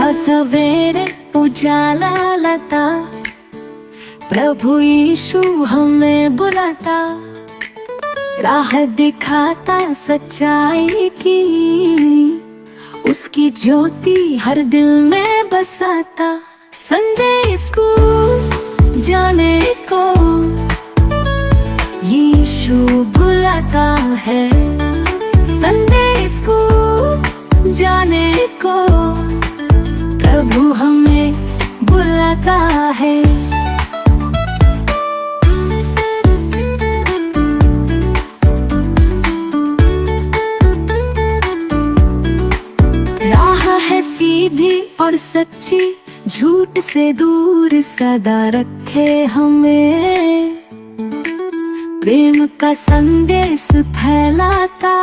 सुबह सवेरे उजाला लाता, प्रभु यीशु हमें बुलाता, राह दिखाता सच्चाई की, उसकी ज्योति हर दिल में बसाता। संडे स्कूल जाने को यीशु बुलाता है, संडे स्कूल जाने को प्रभु हमें बुलाता है। राह है सीधी और सच्ची, झूठ से दूर सदा रखे हमें, प्रेम का संदेश फैलाता,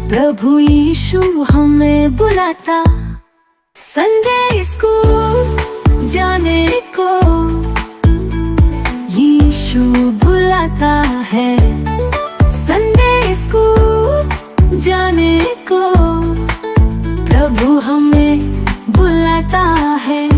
प्रभु यीशु हमें बुलाता। संडे स्कूल जाने को यीशु बुलाता है, संडे स्कूल जाने को प्रभु हमें बुलाता है।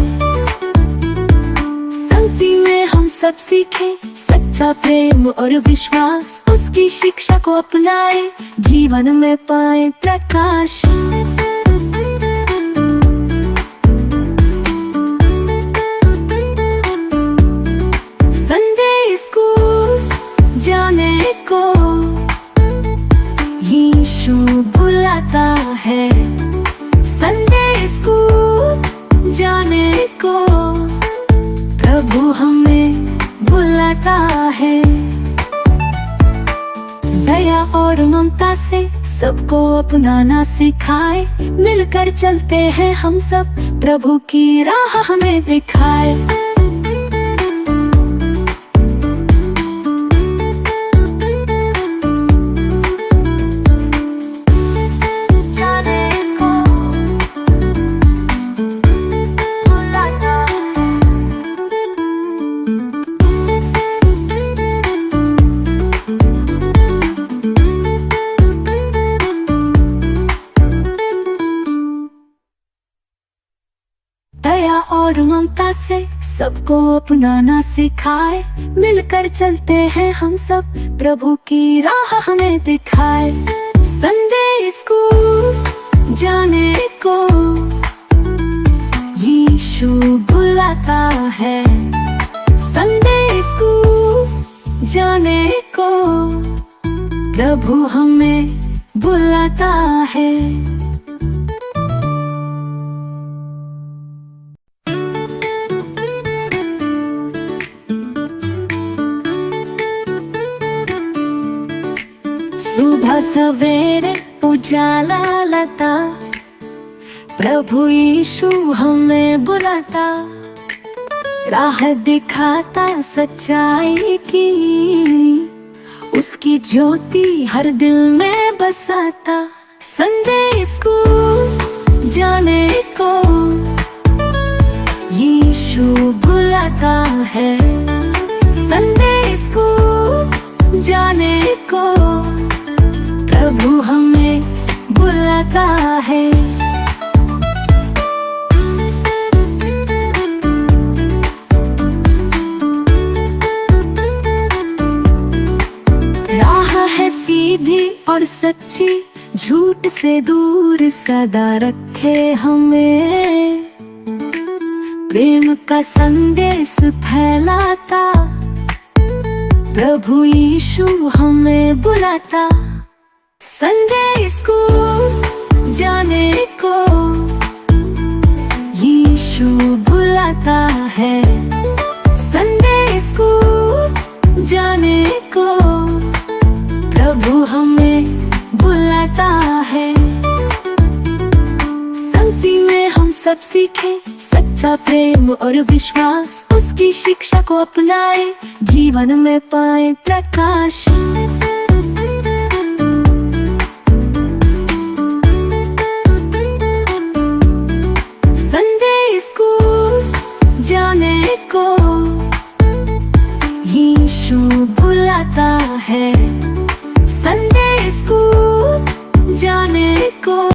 संगति में हम सब सीखे सच्चा प्रेम और विश्वास, उसकी शिक्षा को अपनाए, जीवन में पाए प्रकाश। संडे स्कूल जाने को यीशु बुलाता है, संडे स्कूल जाने को प्रभु हमें बुलाता है। दया और ममता से सबको अपनाना सिखाए, मिलकर चलते हैं हम सब, प्रभु की राह हमें दिखाए। दया और ममता से सबको अपनाना सिखाए, मिलकर चलते हैं हम सब, प्रभु की राह हमें दिखाए। संडे स्कूल जाने को यीशु बुलाता है, संडे स्कूल जाने को प्रभु हमें बुलाता है। सुबह सवेरे उजाला लाता, प्रभु यीशु हमें बुलाता, राह दिखाता सच्चाई की, उसकी ज्योति हर दिल में बसाता। संडे स्कूल जाने को यीशु बुलाता है, संडे स्कूल जाने को प्रभु हमें बुलाता है। राह है सीधी और सच्ची, झूठ से दूर सदा रखे हमें, प्रेम का संदेश फैलाता, प्रभु यीशु हमें बुलाता। संडे स्कूल जाने को यीशु बुलाता है, संडे स्कूल जाने को प्रभु हमें बुलाता है। संगति में हम सब सीखे सच्चा प्रेम और विश्वास, उसकी शिक्षा को अपनाए, जीवन में पाए प्रकाश। संडे स्कूल जाने को यीशु